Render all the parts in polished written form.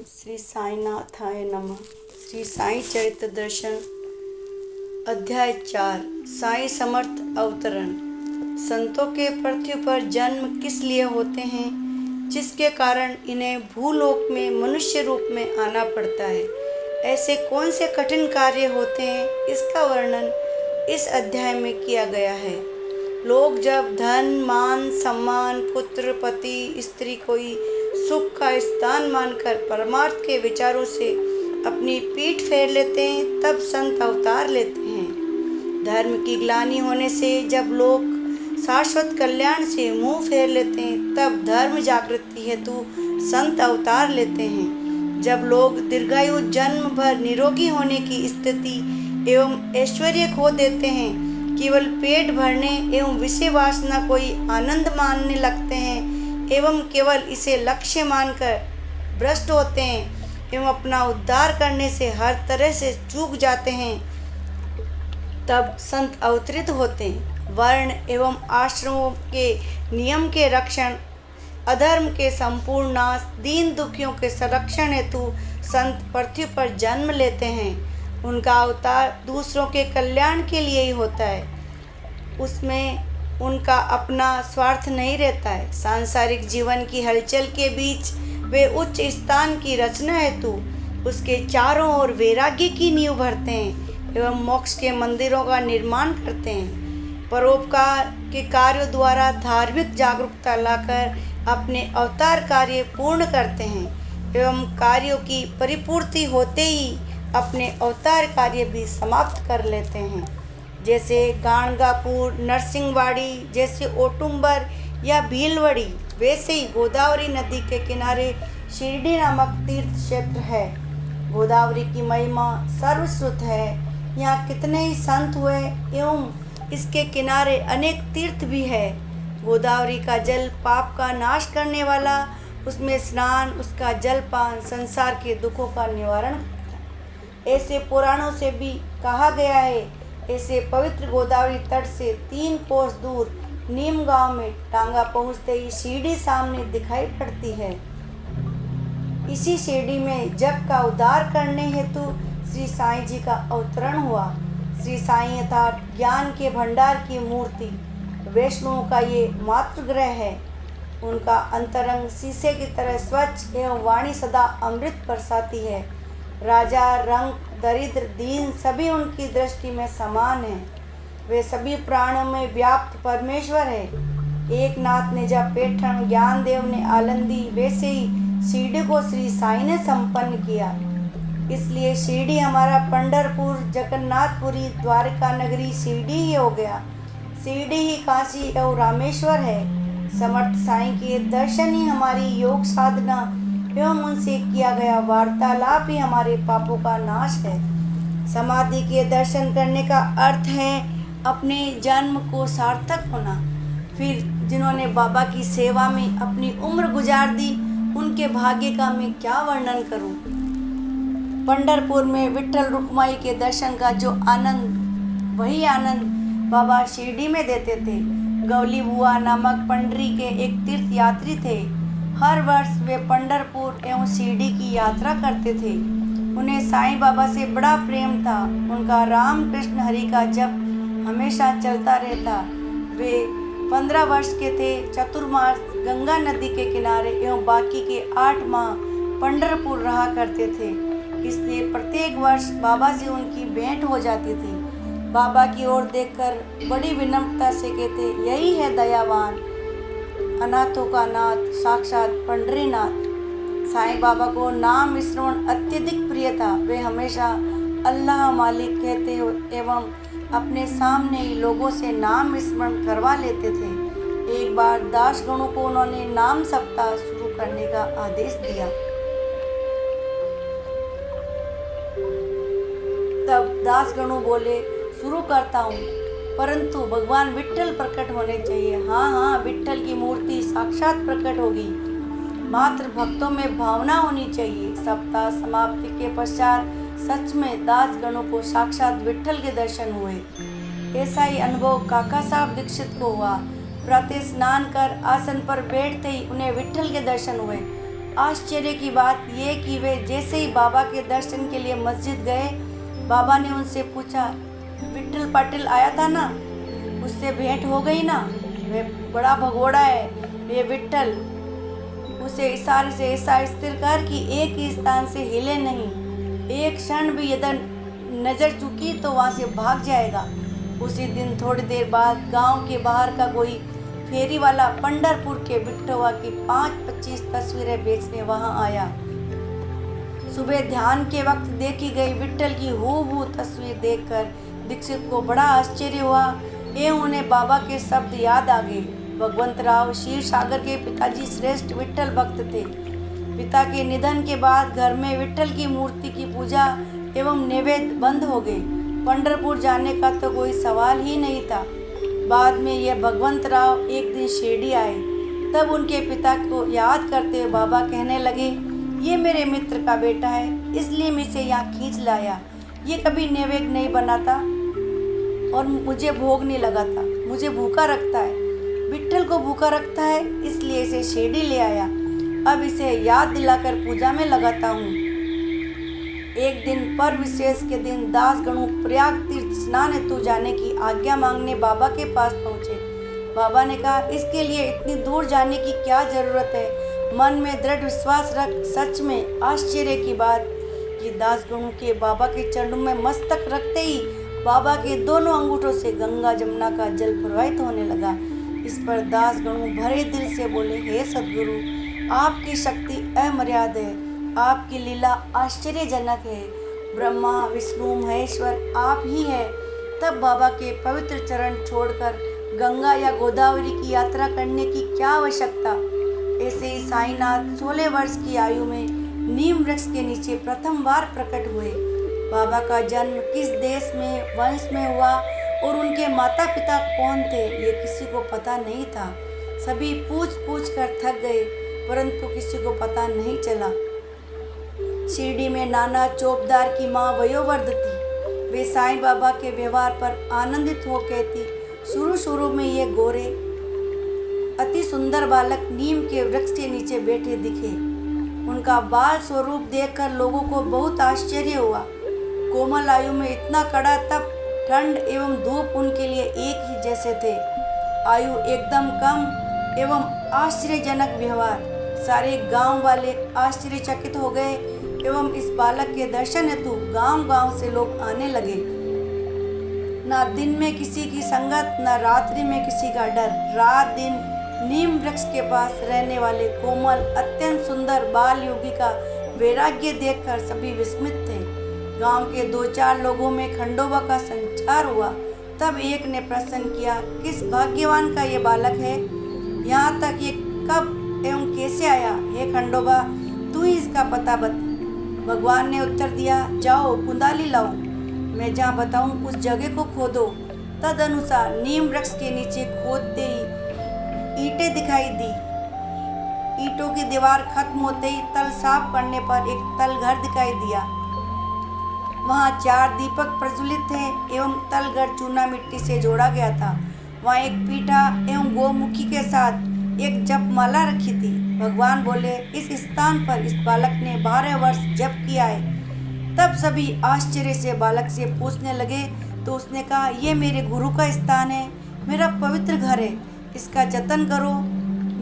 श्री साईनाथाय नमः। श्री साई चरित्र दर्शन अध्याय 4 साई समर्थ अवतरण। संतों के पृथ्वी पर जन्म किस लिए होते हैं, जिसके कारण इन्हें भूलोक में मनुष्य रूप में आना पड़ता है। ऐसे कौन से कठिन कार्य होते हैं, इसका वर्णन इस अध्याय में किया गया है। लोग जब धन मान सम्मान पुत्र पति स्त्री कोई सुख का स्थान मानकर परमार्थ के विचारों से अपनी पीठ फेर लेते हैं, तब संत अवतार लेते हैं। धर्म की ग्लानि होने से जब लोग शाश्वत कल्याण से मुंह फेर लेते हैं, तब धर्म जागृति हेतु संत अवतार लेते हैं। जब लोग दीर्घायु जन्म भर निरोगी होने की स्थिति एवं ऐश्वर्य खो देते हैं, केवल पेट भरने एवं विषय वासना कोई आनंद मानने लगते हैं एवं केवल इसे लक्ष्य मानकर भ्रष्ट होते हैं एवं अपना उद्धार करने से हर तरह से चूक जाते हैं, तब संत अवतरित होते हैं। वर्ण एवं आश्रमों के नियम के रक्षण, अधर्म के संपूर्ण नाश, दीन दुखियों के संरक्षण हेतु संत पृथ्वी पर जन्म लेते हैं। उनका अवतार दूसरों के कल्याण के लिए ही होता है। उसमें उनका अपना स्वार्थ नहीं रहता है। सांसारिक जीवन की हलचल के बीच वे उच्च स्थान की रचना हेतु उसके चारों ओर वैराग्य की नींव भरते हैं एवं मोक्ष के मंदिरों का निर्माण करते हैं। परोपकार के कार्यों द्वारा धार्मिक जागरूकता लाकर अपने अवतार कार्य पूर्ण करते हैं एवं कार्यों की परिपूर्ति होते ही अपने अवतार कार्य भी समाप्त कर लेते हैं। जैसे गाणगापुर, नरसिंहवाड़ी जैसे ओटुंबर या भीलवड़ी, वैसे ही गोदावरी नदी के किनारे शिरडी नामक तीर्थ क्षेत्र है। गोदावरी की महिमा सर्वश्रुत है। यहाँ कितने ही संत हुए एवं इसके किनारे अनेक तीर्थ भी है। गोदावरी का जल पाप का नाश करने वाला, उसमें स्नान, उसका जलपान संसार के दुखों का निवारण करता है। ऐसे पुराणों से भी कहा गया है। ऐसे पवित्र गोदावरी तट से 3 कोस दूर नीम गांव में टांगा पहुंचते ही शिरडी सामने दिखाई पड़ती है। इसी शिरडी में जग का उद्धार करने हेतु श्री साईं जी का अवतरण हुआ। श्री साईं अर्थात ज्ञान के भंडार की मूर्ति, वैष्णवों का ये मातृगृह है। उनका अंतरंग शीशे की तरह स्वच्छ एवं वाणी सदा अमृत बरसाती है। राजा, रंग, दरिद्र, दीन सभी उनकी दृष्टि में समान हैं। वे सभी प्राणों में व्याप्त परमेश्वर है। एक नाथ ने जब पेठन, ज्ञानदेव ने आलंदी, वैसे ही शिरडी को श्री साई ने संपन्न किया। इसलिए शिरडी हमारा पंढरपुर, जगन्नाथपुरी, द्वारका नगरी शिरडी ही हो गया। शिरडी ही काशी एवं रामेश्वर है। समर्थ साईं के दर्शन ही हमारी योग साधना एवं उनसे किया गया वार्तालाप ही हमारे पापों का नाश है। समाधि के दर्शन करने का अर्थ है अपने जन्म को सार्थक होना। फिर जिन्होंने बाबा की सेवा में अपनी उम्र गुजार दी, उनके भाग्य का मैं क्या वर्णन करूं। पंढरपुर में विट्ठल रुक्माई के दर्शन का जो आनंद, वही आनंद बाबा शिरडी में देते थे। गौली बुआ नामक पंडरी के एक तीर्थ यात्री थे। हर वर्ष वे पंढरपुर एवं शिरडी की यात्रा करते थे। उन्हें साईं बाबा से बड़ा प्रेम था। उनका राम कृष्ण हरि का जप हमेशा चलता रहता। वे 15 वर्ष के थे। चतुर्मास गंगा नदी के किनारे एवं बाकी के 8 माह पंढरपुर रहा करते थे। इसलिए प्रत्येक वर्ष बाबा से उनकी भेंट हो जाती थी। बाबा की ओर देखकर बड़ी विनम्रता से कहते, यही है दयावान, अनाथों का नाथ, साक्षात पंढरीनाथ। साईं बाबा को नाम स्मरण अत्यधिक प्रिय था। वे हमेशा अल्लाह मालिक कहते एवं अपने सामने ही लोगों से नाम स्मरण करवा लेते थे। एक बार दासगणों को उन्होंने नाम सप्ताह शुरू करने का आदेश दिया। तब दासगणों बोले, शुरू करता हूँ, परंतु भगवान विट्ठल प्रकट होने चाहिए। हाँ, विट्ठल की मूर्ति साक्षात प्रकट होगी। मात्र भक्तों में भावना होनी चाहिए। सप्ताह समाप्ति के पश्चात सच में दासगणों को साक्षात विट्ठल के दर्शन हुए। ऐसा ही अनुभव काका साहब दीक्षित को हुआ। प्रातः स्नान कर आसन पर बैठते ही उन्हें विट्ठल के दर्शन हुए। आश्चर्य की बात ये कि वे जैसे ही बाबा के दर्शन के लिए मस्जिद गए, बाबा ने उनसे पूछा, विट्ठल पाटिल आया था ना, उससे भेंट हो गई ना? वह बड़ा भगोड़ा है, वे विट्ठल। उसे इशारे से ऐसा स्थिर कर कि एक ही स्थान से हिले नहीं। एक क्षण भी यदि नज़र चुकी तो वहाँ से भाग जाएगा। उसी दिन थोड़ी देर बाद गांव के बाहर का कोई फेरी वाला पंढरपुर के बिट्टोवा की 5-25 तस्वीरें बेचने वहां आया। सुबह ध्यान के वक्त देखी गई विट्ठल की हूबहू तस्वीर देखकर दीक्षित को बड़ा आश्चर्य हुआ एवं उन्हें बाबा के शब्द याद आ गए। भगवंतराव क्षीरसागर के पिताजी श्रेष्ठ विट्ठल भक्त थे। पिता के निधन के बाद घर में विट्ठल की मूर्ति की पूजा एवं नैवेद्य बंद हो गए। पंढरपुर जाने का तो कोई सवाल ही नहीं था। बाद में यह भगवंतराव एक दिन शिरडी आए, तब उनके पिता को याद करते हुए बाबा कहने लगे, ये मेरे मित्र का बेटा है, इसलिए मैं इसे यहाँ खींच लाया। ये कभी नैवेद्य नहीं बनाता और मुझे भोग नहीं लगाता, मुझे भूखा रखता है। विट्ठल को भूखा रखता है, इसलिए इसे शिरडी ले आया। अब इसे याद दिलाकर पूजा में लगाता हूँ। एक दिन पर विशेष के दिन दासगणों प्रयाग तीर्थ स्नान हेतु जाने की आज्ञा मांगने बाबा के पास पहुँचे। बाबा ने कहा, इसके लिए इतनी दूर जाने की क्या जरूरत है? मन में दृढ़ विश्वास रख। सच में आश्चर्य की बात कि दासगणों के बाबा के चरणों में मस्तक रखते ही बाबा के दोनों अंगूठों से गंगा जमुना का जल प्रवाहित होने लगा। इस पर दासगणों भरे दिल से बोले, हे सद्गुरु, आपकी शक्ति अमर्याद है, आपकी लीला आश्चर्यजनक है। ब्रह्मा विष्णु महेश्वर आप ही है। तब बाबा के पवित्र चरण छोड़कर गंगा या गोदावरी की यात्रा करने की क्या आवश्यकता? ऐसे ही साईनाथ 16 वर्ष की आयु में नीम वृक्ष के नीचे प्रथम बार प्रकट हुए। बाबा का जन्म किस देश में वंश में हुआ और उनके माता पिता कौन थे, ये किसी को पता नहीं था। सभी पूछ कर थक गए, परंतु किसी को पता नहीं चला। शिरडी में नाना चौबदार की माँ वयोवृद्ध थी। वे साईं बाबा के व्यवहार पर आनंदित हो कहती, शुरू में ये गोरे अति सुंदर बालक नीम के वृक्ष के नीचे बैठे दिखे। उनका बाल स्वरूप देखकर लोगों को बहुत आश्चर्य हुआ। कोमल आयु में इतना कड़ा तप, ठंड एवं धूप उनके लिए एक ही जैसे थे। आयु एकदम कम एवं आश्चर्यजनक व्यवहार। सारे गांव वाले आश्चर्यचकित हो गए एवं इस बालक के दर्शन हेतु गांव से लोग आने लगे। ना दिन में किसी की संगत, ना रात्रि में किसी का डर। रात दिन नीम वृक्ष के पास रहने वाले कोमल अत्यंत सुंदर बाल योगी का वैराग्य देखकर सभी विस्मित थे। गांव के 2-4 लोगों में खंडोबा का संचार हुआ। तब एक ने प्रश्न किया, किस भाग्यवान का ये बालक है? यहाँ तक ये कब एवं कैसे आया? हे खंडोबा, तू ही इसका पता बता। भगवान ने उत्तर दिया, जाओ कुंदाली लाओ, मैं जहाँ बताऊँ उस जगह को खोदो। तद अनुसार नीम वृक्ष के नीचे खोदते ही ईंटें दिखाई दी। ईंटों की दीवार खत्म होते ही तल साफ करने पर एक तल घर दिखाई दिया। वहाँ 4 दीपक प्रज्वलित थे एवं तलघर चूना मिट्टी से जोड़ा गया था। वहाँ एक पीठा एवं गोमुखी के साथ एक जपमाला रखी थी। भगवान बोले, इस स्थान पर इस बालक ने 12 वर्ष जप किया है। तब सभी आश्चर्य से बालक से पूछने लगे तो उसने कहा, ये मेरे गुरु का स्थान है, मेरा पवित्र घर है, इसका जतन करो,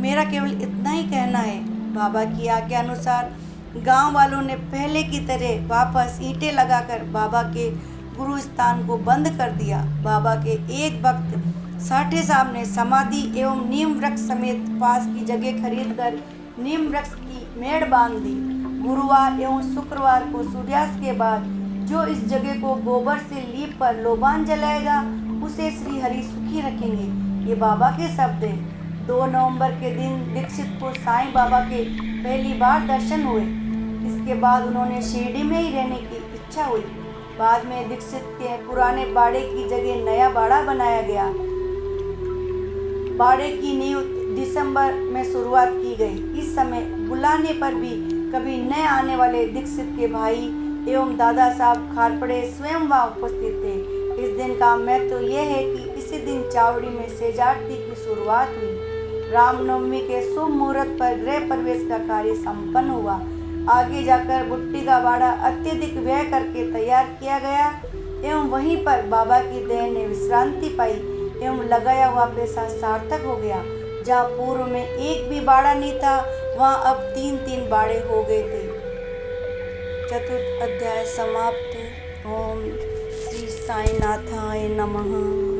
मेरा केवल इतना ही कहना है। बाबा की आज्ञा अनुसार गांव वालों ने पहले की तरह वापस ईंटें लगाकर बाबा के गुरु स्थान को बंद कर दिया। बाबा के एक भक्त साठे साहब ने समाधि एवं नीम वृक्ष समेत पास की जगह खरीदकर नीम वृक्ष की मेड़ बांध दी। गुरुवार एवं शुक्रवार को सूर्यास्त के बाद जो इस जगह को गोबर से लीप कर लोबान जलाएगा उसे श्री हरि सुखी रखेंगे। ये बाबा के शब्द हैं। 2 नवंबर के दिन दीक्षित को साईं बाबा के पहली बार दर्शन हुए। इसके बाद उन्होंने शिरडी में ही रहने की इच्छा हुई। बाद में दीक्षित के पुराने बाड़े की जगह नया बाड़ा बनाया गया। बाड़े की नींव दिसंबर में शुरुआत की गई। इस समय बुलाने पर भी कभी न आने वाले दीक्षित के भाई एवं दादा साहब खारपड़े स्वयं वहाँ उपस्थित थे। इस दिन का महत्व यह है कि इसी दिन चावड़ी में सेज आरती की शुरुआत हुई। रामनवमी के शुभ मुहूर्त पर गृह प्रवेश का कार्य संपन्न हुआ। आगे जाकर बुट्टी का बाड़ा अत्यधिक व्यय करके तैयार किया गया एवं वहीं पर बाबा की देह ने विश्रांति पाई एवं लगाया हुआ पैसा सार्थक हो गया। जहाँ पूर्व में एक भी बाड़ा नहीं था, वहाँ अब 3-3 बाड़े हो गए थे। चतुर्थ अध्याय समाप्त। ओम श्री साईनाथाय नमः।